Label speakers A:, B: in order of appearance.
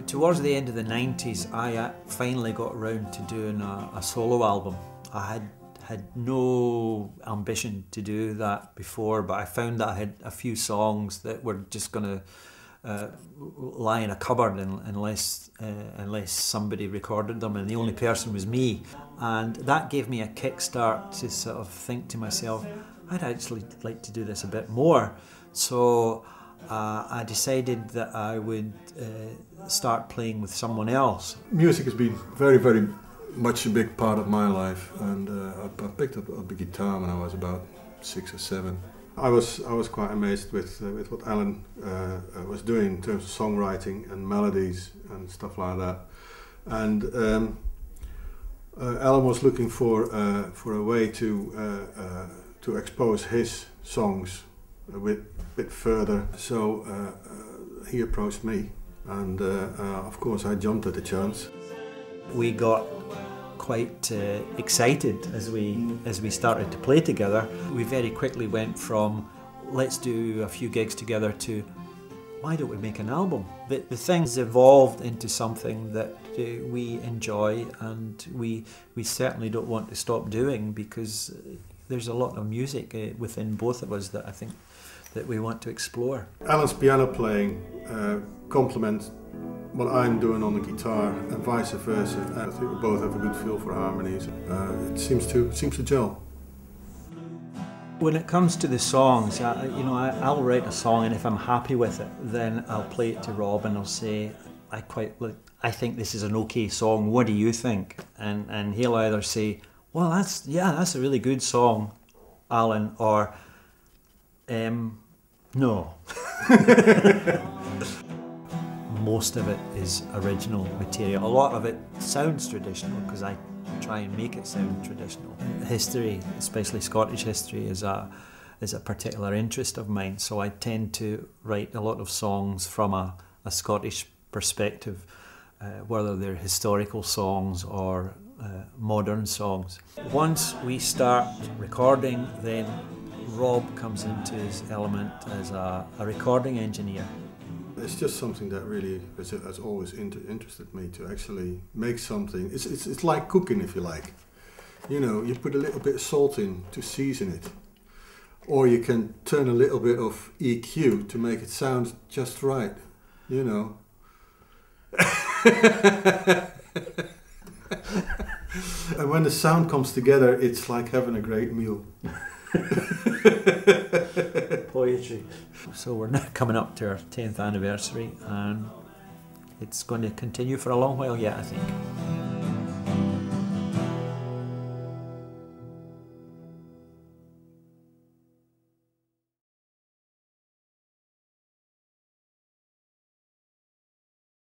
A: Towards the end of the 90s, I finally got around to doing a solo album. I had no ambition to do that before, but I found that I had a few songs that were just going to lie in a cupboard unless somebody recorded them, and the only person was me. And that gave me a kickstart to sort of think to myself, I'd actually like to do this a bit more. So I decided that I would start playing with someone else.
B: Music has been very, very much a big part of my life, and I picked up a guitar when I was about 6 or 7. I was quite amazed with what Alan was doing in terms of songwriting and melodies and stuff like that. And Alan was looking for a way to expose his songs a bit further. So he approached me, and of course I jumped at the chance.
A: We got quite excited as we started to play together. We very quickly went from let's do a few gigs together to why don't we make an album? The thing's evolved into something that we enjoy, and we certainly don't want to stop doing, because there's a lot of music within both of us that I think that we want to explore.
B: Alan's piano playing complements what I'm doing on the guitar, and vice versa. I think we both have a good feel for harmonies. It seems to gel.
A: When it comes to the songs, I'll write a song, and if I'm happy with it, then I'll play it to Rob and I'll say, I think this is an okay song. What do you think? And he'll either say, well, that's a really good song, Alan, or no. Most of it is original material. A lot of it sounds traditional because I try and make it sound traditional. History, especially Scottish history, is a particular interest of mine, so I tend to write a lot of songs from a Scottish perspective, whether they're historical songs or modern songs. Once we start recording, then Rob comes into his element as a recording engineer.
B: It's just something that really has always interested me, to actually make something. It's like cooking, if you like. You know, you put a little bit of salt in to season it, or you can turn a little bit of EQ to make it sound just right. You know. And when the sound comes together, it's like having a great meal.
A: Poetry. So we're now coming up to our 10th anniversary, and it's going to continue for a long while yet, I think.